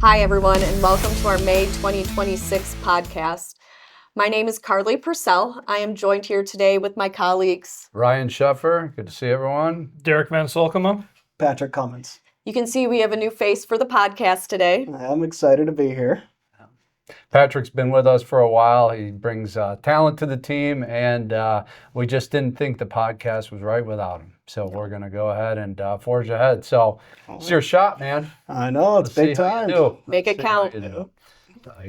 Hi, everyone, and welcome to our May 2026 podcast. My name is Carly Purcell. I am joined here today with my colleagues Ryan Scheffer, good to see everyone. Derek Van Solkema. Patrick Cummins. You can see we have a new face for the podcast today. I'm excited to be here. Patrick's been with us for a while. He brings talent to the team, and we just didn't think the podcast was right without him. So we're going to go ahead and forge ahead. So it's your shot, man. I know, it's big time. Make it count. You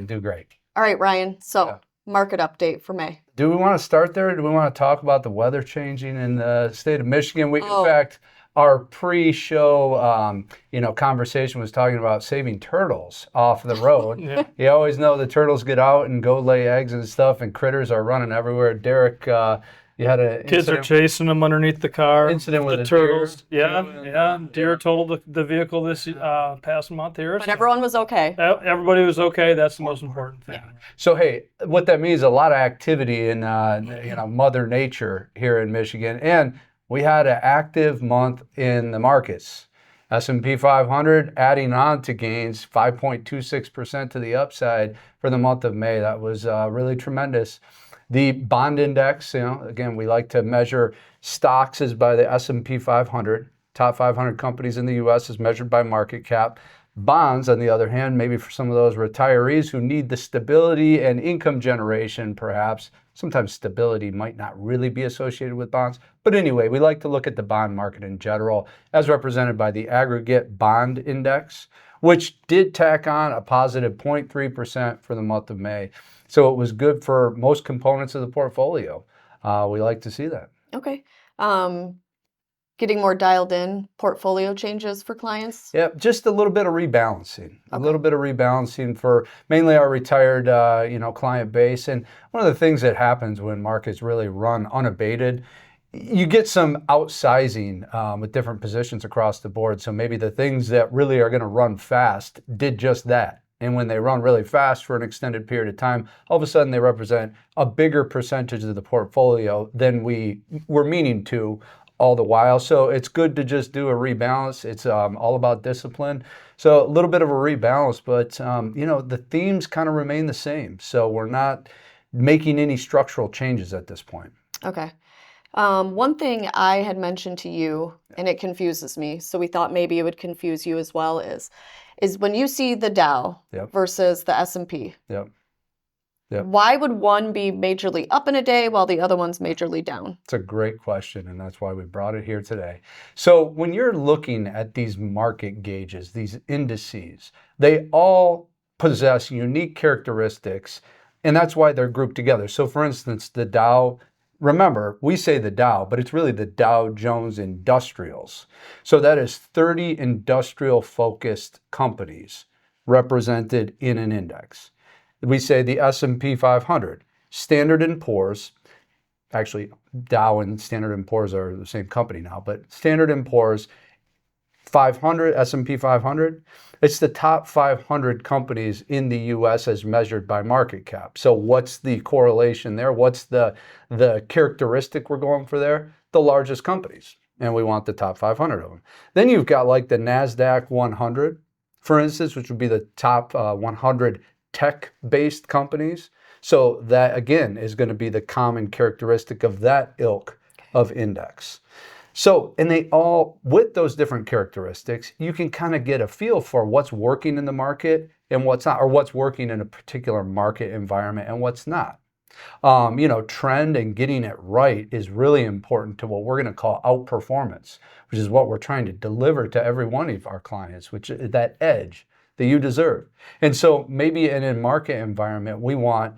do great. All right, Ryan. So market update for May. Do we want to start there, or do we want to talk about the weather changing in the state of Michigan? In fact, our pre-show, conversation was talking about saving turtles off the road. You always know the turtles get out and go lay eggs and stuff, and critters are running everywhere. Derek, you had a kids are chasing them underneath the car. Incident with the a turtles. Deer. Deer totaled the vehicle this past month here. But everyone was okay. Everybody was okay. That's the most important thing. Yeah. So hey, what that means is a lot of activity in Mother Nature here in Michigan, and we had an active month in the markets. S&P 500 adding on to gains, 5.26% to the upside for the month of May. That was really tremendous. The bond index, again, we like to measure stocks as by the S&P 500. Top 500 companies in the U.S. is measured by market cap. Bonds, on the other hand, maybe for some of those retirees who need the stability and income generation, perhaps. Sometimes stability might not really be associated with bonds. But anyway, we like to look at the bond market in general as represented by the aggregate bond index, which did tack on a positive 0.3% for the month of May. So it was good for most components of the portfolio. We like to see that. Okay. Getting more dialed in portfolio changes for clients? Yeah, just a little bit of rebalancing. Okay. A little bit of rebalancing for mainly our retired, client base. And one of the things that happens when markets really run unabated, you get some outsizing with different positions across the board. So maybe the things that really are going to run fast did just that. And when they run really fast for an extended period of time, all of a sudden they represent a bigger percentage of the portfolio than we were meaning to all the while. So it's good to just do a rebalance. It's all about discipline. So a little bit of a rebalance, but the themes kind of remain the same. So we're not making any structural changes at this point. Okay. One thing I had mentioned to you, and it confuses me, so we thought maybe it would confuse you as well, is when you see the Dow versus the S&P. Yep. Why would one be majorly up in a day while the other one's majorly down? It's a great question, and that's why we brought it here today. So when you're looking at these market gauges, these indices, they all possess unique characteristics, and that's why they're grouped together. So for instance, the Dow, remember, we say the Dow, but it's really the Dow Jones Industrials. So that is 30 industrial-focused companies represented in an index. We say the S&P 500, Standard & Poor's, actually Dow and Standard & Poor's are the same company now, but Standard & Poor's 500, S&P 500, it's the top 500 companies in the U.S. as measured by market cap. So what's the correlation there? What's the characteristic we're going for there? The largest companies, and we want the top 500 of them. Then you've got like the NASDAQ 100, for instance, which would be the top 100 tech-based companies. So that, again, is going to be the common characteristic of that ilk of index. So, and they all, with those different characteristics, you can kind of get a feel for what's working in the market and what's not, or what's working in a particular market environment and what's not. Trend and getting it right is really important to what we're going to call outperformance, which is what we're trying to deliver to every one of our clients, which is that edge that you deserve. And so maybe in a market environment, we want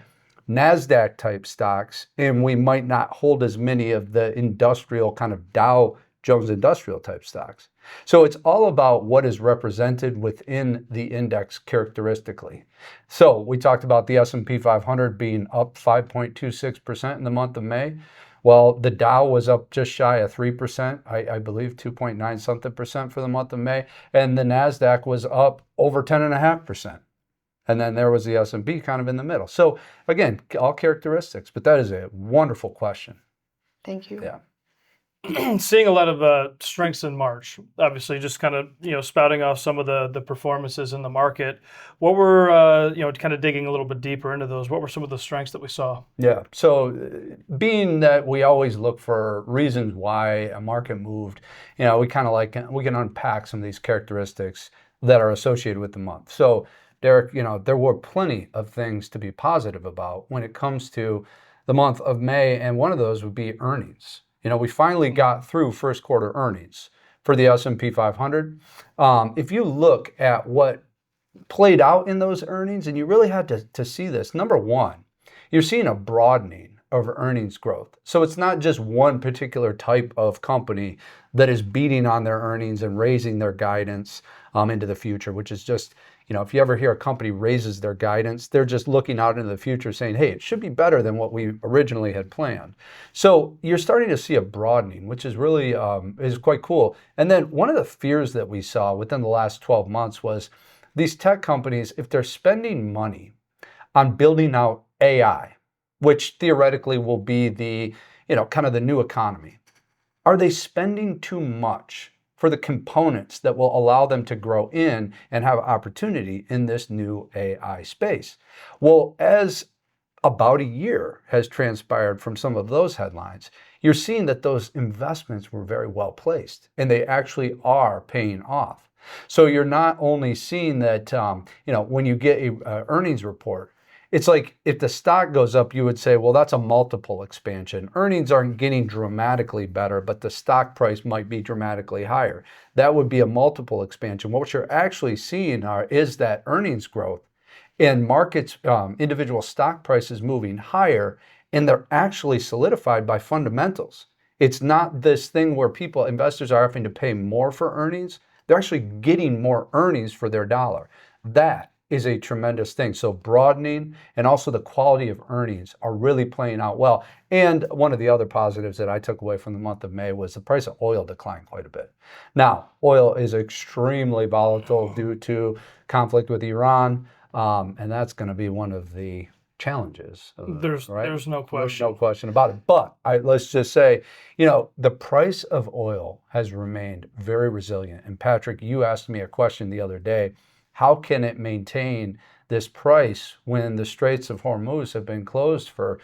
NASDAQ type stocks, and we might not hold as many of the industrial kind of Dow Jones Industrial type stocks. So it's all about what is represented within the index characteristically. So we talked about the S&P 500 being up 5.26% in the month of May. Well, the Dow was up just shy of 3%, I believe 2.9 something percent for the month of May, and the NASDAQ was up over 10.5%. And then there was the S&P kind of in the middle. So again, all characteristics, but that is a wonderful question. Thank you. Yeah. seeing a lot of strengths in March. Obviously, just kind of spouting off some of the performances in the market. What were kind of digging a little bit deeper into those? What were some of the strengths that we saw? Yeah. So, being that we always look for reasons why a market moved, we kind of we can unpack some of these characteristics that are associated with the month. So, Derek, there were plenty of things to be positive about when it comes to the month of May, and one of those would be earnings. We finally got through first quarter earnings for the S&P 500. If you look at what played out in those earnings, and you really had to see this, number one, you're seeing a broadening of earnings growth. So it's not just one particular type of company that is beating on their earnings and raising their guidance into the future, which is just, if you ever hear a company raises their guidance, they're just looking out into the future saying, hey, it should be better than what we originally had planned. So you're starting to see a broadening, which is really is quite cool. And then one of the fears that we saw within the last 12 months was these tech companies, if they're spending money on building out AI, which theoretically will be the, kind of the new economy, are they spending too much for the components that will allow them to grow in and have opportunity in this new AI space? Well, as about a year has transpired from some of those headlines, you're seeing that those investments were very well placed and they actually are paying off. So you're not only seeing that, when you get a earnings report, it's like if the stock goes up, you would say, well, that's a multiple expansion. Earnings aren't getting dramatically better, but the stock price might be dramatically higher. That would be a multiple expansion. What you're actually seeing is that earnings growth and markets, individual stock prices moving higher, and they're actually solidified by fundamentals. It's not this thing where investors are having to pay more for earnings. They're actually getting more earnings for their dollar. That is a tremendous thing. So broadening and also the quality of earnings are really playing out well. And one of the other positives that I took away from the month of May was the price of oil declined quite a bit. Now, oil is extremely volatile due to conflict with Iran, and that's going to be one of the challenges. There's no question. There's no question about it. But let's just say, the price of oil has remained very resilient. And Patrick, you asked me a question the other day. How can it maintain this price when the Straits of Hormuz have been closed for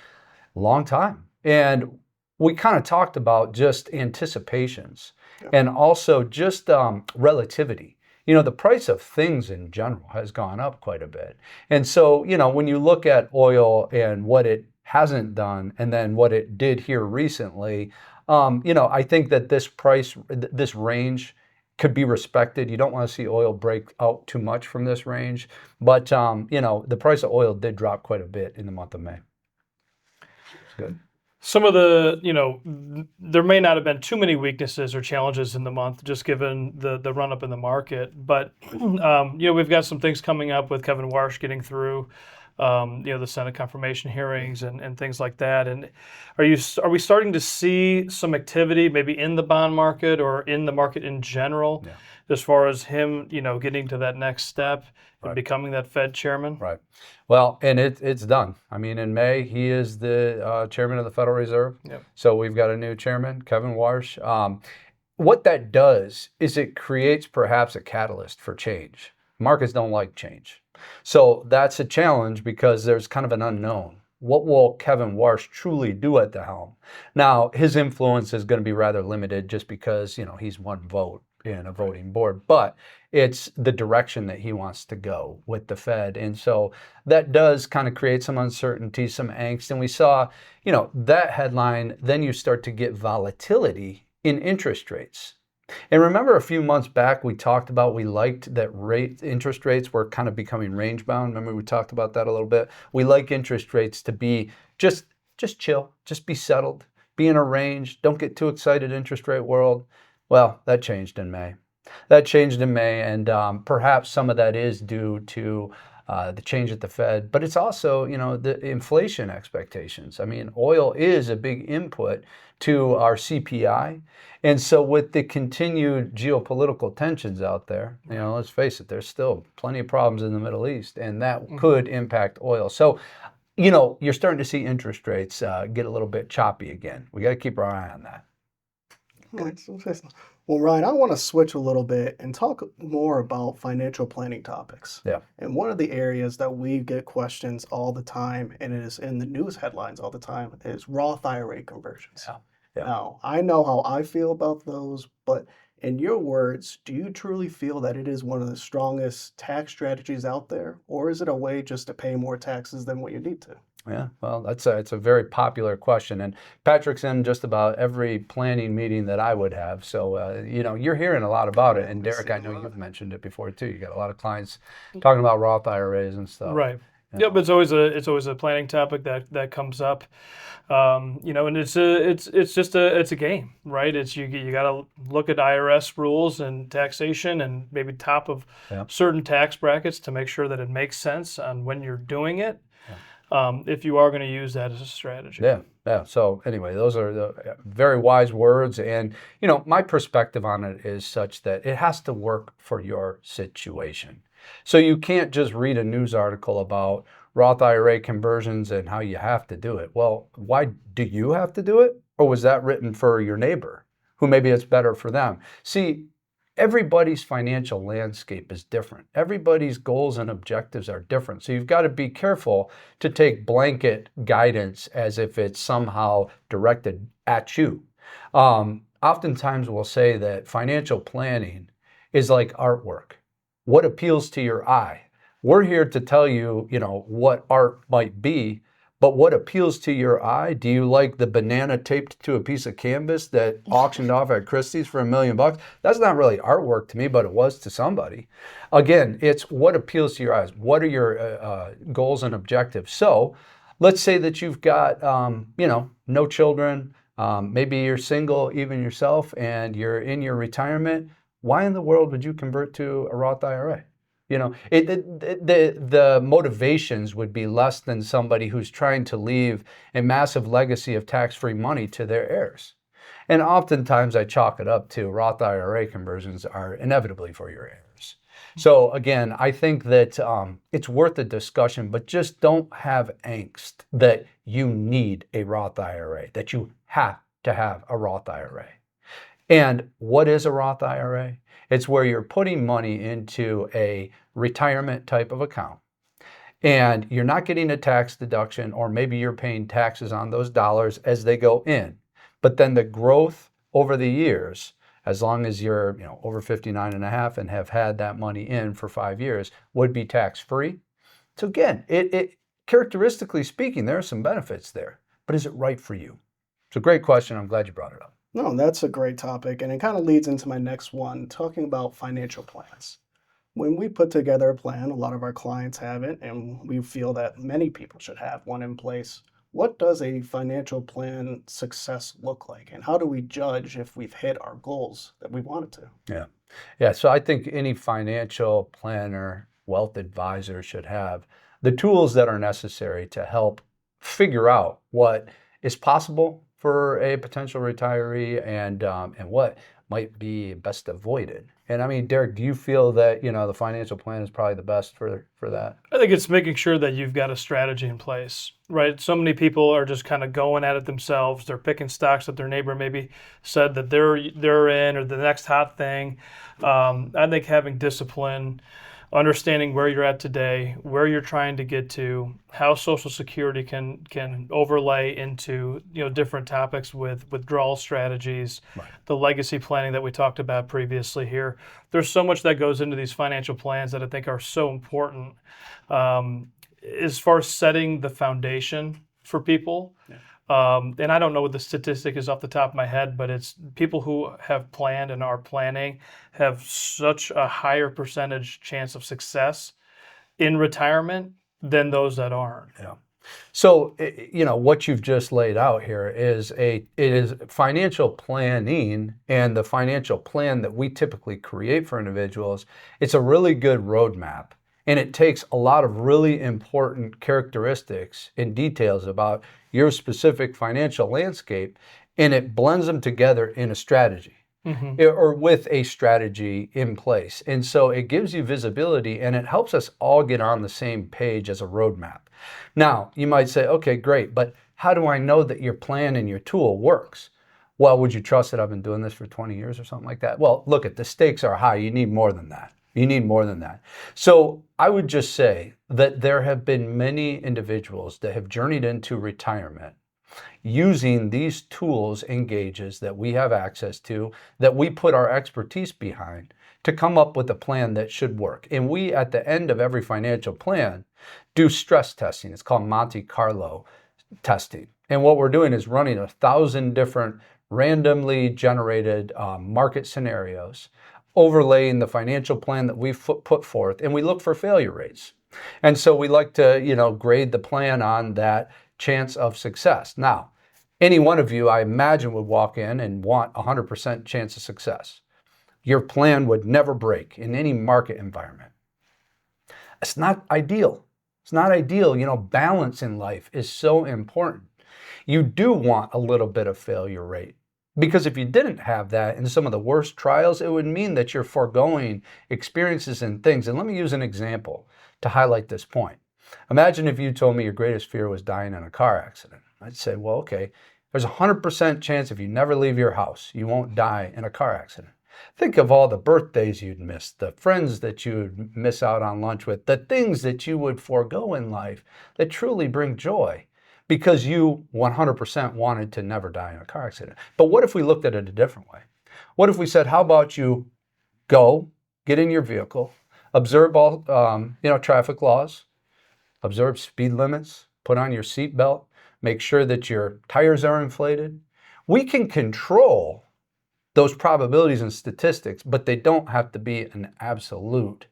a long time? And we kind of talked about just anticipations and also just relativity. The price of things in general has gone up quite a bit. And so, when you look at oil and what it hasn't done and then what it did here recently, I think that this range could be respected. You don't want to see oil break out too much from this range. But, the price of oil did drop quite a bit in the month of May. It's good. Some of the, there may not have been too many weaknesses or challenges in the month, just given the run up in the market. But, we've got some things coming up with Kevin Warsh getting through, the Senate confirmation hearings and things like that. And are we starting to see some activity maybe in the bond market or in the market in general, as far as him, getting to that next step and becoming that Fed chairman? Right. Well, and it's done. I mean, in May, he is the chairman of the Federal Reserve. Yep. So we've got a new chairman, Kevin Warsh. What that does is it creates perhaps a catalyst for change. Markets don't like change. So that's a challenge because there's kind of an unknown. What will Kevin Warsh truly do at the helm? Now, his influence is going to be rather limited just because, he's one vote in a voting board, but it's the direction that he wants to go with the Fed. And so that does kind of create some uncertainty, some angst. And we saw, that headline, then you start to get volatility in interest rates. And remember a few months back, we talked about, we liked that interest rates were kind of becoming range bound. Remember we talked about that a little bit. We like interest rates to be just chill, just be settled, be in a range. Don't get too excited, interest rate world. Well, that changed in May. And perhaps some of that is due to the change at the Fed, but it's also, the inflation expectations. I mean, oil is a big input to our CPI. And so with the continued geopolitical tensions out there, let's face it, there's still plenty of problems in the Middle East, and that could impact oil. So, you're starting to see interest rates get a little bit choppy again. We got to keep our eye on that. Well, Ryan, I want to switch a little bit and talk more about financial planning topics. Yeah. And one of the areas that we get questions all the time, and it is in the news headlines all the time, is Roth IRA conversions. Yeah. Yeah. Now, I know how I feel about those, but in your words, do you truly feel that it is one of the strongest tax strategies out there, or is it a way just to pay more taxes than what you need to? Yeah, well, it's a very popular question, and Patrick's in just about every planning meeting that I would have. So, you're hearing a lot about it. And Derek, I know you've mentioned it before too. You got a lot of clients talking about Roth IRAs and stuff. Right. You know. Yep, it's always a planning topic that comes up, and it's a game, right? It's you got to look at IRS rules and taxation and maybe top of certain tax brackets to make sure that it makes sense on when you're doing it. If you are going to use that as a strategy. Yeah. So anyway, those are the very wise words. And, my perspective on it is such that it has to work for your situation. So you can't just read a news article about Roth IRA conversions and how you have to do it. Well, why do you have to do it? Or was that written for your neighbor who maybe it's better for them? See, everybody's financial landscape is different. Everybody's goals and objectives are different. So you've got to be careful to take blanket guidance as if it's somehow directed at you. Oftentimes we'll say that financial planning is like artwork. What appeals to your eye? We're here to tell you, what art might be, but what appeals to your eye? Do you like the banana taped to a piece of canvas that auctioned off at Christie's for $1 million? That's not really artwork to me, but it was to somebody. Again, it's what appeals to your eyes. What are your goals and objectives? So let's say that you've got, no children. Maybe you're single, even yourself, and you're in your retirement. Why in the world would you convert to a Roth IRA? The motivations would be less than somebody who's trying to leave a massive legacy of tax-free money to their heirs. And oftentimes I chalk it up to Roth IRA conversions are inevitably for your heirs. So again, I think that it's worth a discussion, but just don't have angst that you need a Roth IRA, that you have to have a Roth IRA. And what is a Roth IRA? It's where you're putting money into a retirement type of account and you're not getting a tax deduction, or maybe you're paying taxes on those dollars as they go in. But then the growth over the years, as long as you're over 59 and a half and have had that money in for 5 years, would be tax-free. So again, it characteristically speaking, there are some benefits there, but is it right for you? It's a great question. I'm glad you brought it up. No, that's a great topic, and it kind of leads into my next one, talking about financial plans. When we put together a plan, a lot of our clients have it, and we feel that many people should have one in place. What does a financial plan success look like, and how do we judge if we've hit our goals that we wanted to? Yeah. So I think any financial planner, wealth advisor should have the tools that are necessary to help figure out what is possible for a potential retiree and what might be best avoided. And I mean, Derek, do you feel that the financial plan is probably the best for that? I think it's making sure that you've got a strategy in place, right? So many people are just kind of going at it themselves. They're picking stocks that their neighbor maybe said that they're in, or the next hot thing. I think having discipline, understanding where you're at today, where you're trying to get to, how Social Security can overlay into different topics with withdrawal strategies, Right. The legacy planning that we talked about previously here. There's so much that goes into these financial plans that I think are so important as far as setting the foundation for people. Yeah. And I don't know what the statistic is off the top of my head, but it's people who have planned and are planning have such a higher percentage chance of success in retirement than those that aren't. Yeah. So, what you've just laid out here is it is financial planning, and the financial plan that we typically create for individuals. It's a really good roadmap. And it takes a lot of really important characteristics and details about your specific financial landscape, and it blends them together in a strategy, or with a strategy in place. And so it gives you visibility, and it helps us all get on the same page as a roadmap. Now, you might say, okay, great, but how do I know that your plan and your tool works? Well, would you trust that I've been doing this for 20 years or something like that? Well, look, the stakes are high. You need more than that. You need more than that. So I would just say that there have been many individuals that have journeyed into retirement using these tools and gauges that we have access to, that we put our expertise behind, to come up with a plan that should work. And we, at the end of every financial plan, do stress testing. It's called Monte Carlo testing. And what we're doing is running 1,000 different randomly generated market scenarios, overlaying the financial plan that we've put forth, and we look for failure rates. And so we like to, grade the plan on that chance of success. Now, any one of you, I imagine, would walk in and want 100% chance of success. Your plan would never break in any market environment. It's not ideal. It's not ideal. Balance in life is so important. You do want a little bit of failure rate, because if you didn't have that in some of the worst trials, it would mean that you're foregoing experiences and things. And let me use an example to highlight this point. Imagine if you told me your greatest fear was dying in a car accident. I'd say, well, okay, there's a 100% chance if you never leave your house, you won't die in a car accident. Think of all the birthdays you'd miss, the friends that you would miss out on lunch with, the things that you would forego in life that truly bring joy, because you 100% wanted to never die in a car accident. But what if we looked at it a different way? What if we said, how about you go, get in your vehicle, observe all traffic laws, observe speed limits, put on your seatbelt, make sure that your tires are inflated. We can control those probabilities and statistics, but they don't have to be an absolute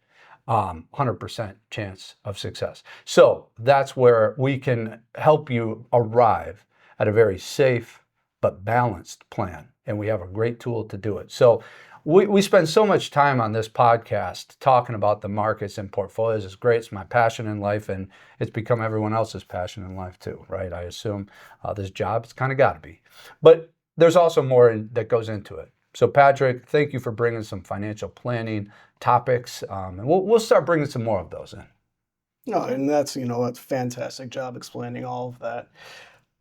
100% chance of success. So that's where we can help you arrive at a very safe but balanced plan, and we have a great tool to do it. So we spend so much time on this podcast talking about the markets and portfolios. It's great. It's my passion in life, and it's become everyone else's passion in life too, right? I assume this job, it's kind of got to be. But there's also more that goes into it. So Patrick, thank you for bringing some financial planning topics, and we'll start bringing some more of those in. No, and that's a fantastic job explaining all of that.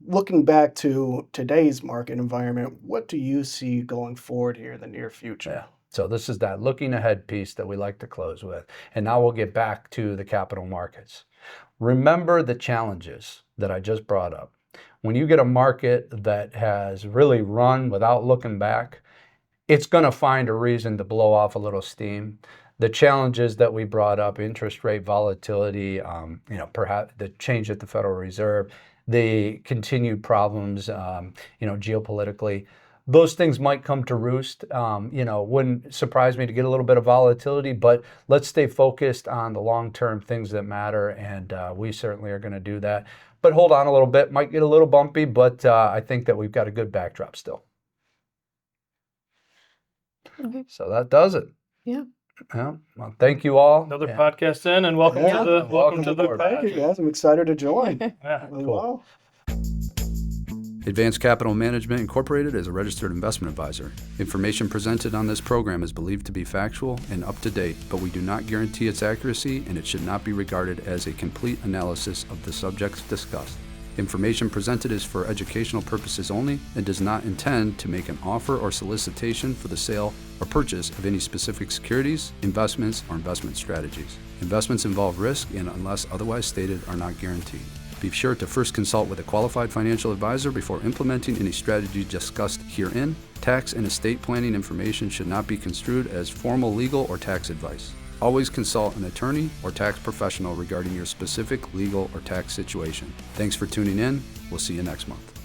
Looking back to today's market environment, what do you see going forward here in the near future? Yeah. So this is that looking ahead piece that we like to close with. And now we'll get back to the capital markets. Remember the challenges that I just brought up. When you get a market that has really run without looking back, it's going to find a reason to blow off a little steam. The challenges that we brought up, interest rate volatility, perhaps the change at the Federal Reserve, the continued problems, geopolitically, those things might come to roost. Wouldn't surprise me to get a little bit of volatility, but let's stay focused on the long-term things that matter, and we certainly are going to do that. But hold on a little bit, might get a little bumpy, but I think that we've got a good backdrop still. Okay. So that does it. Yeah. Yeah. Well, thank you all. Another podcast in, and welcome to the Thank you, guys. I'm excited to join. Yeah. Wow. Advanced Capital Management Incorporated is a registered investment advisor. Information presented on this program is believed to be factual and up to date, but we do not guarantee its accuracy, and it should not be regarded as a complete analysis of the subjects discussed. Information presented is for educational purposes only and does not intend to make an offer or solicitation for the sale or purchase of any specific securities, investments, or investment strategies. Investments involve risk and, unless otherwise stated, are not guaranteed. Be sure to first consult with a qualified financial advisor before implementing any strategy discussed herein. Tax and estate planning information should not be construed as formal legal or tax advice. Always consult an attorney or tax professional regarding your specific legal or tax situation. Thanks for tuning in. We'll see you next month.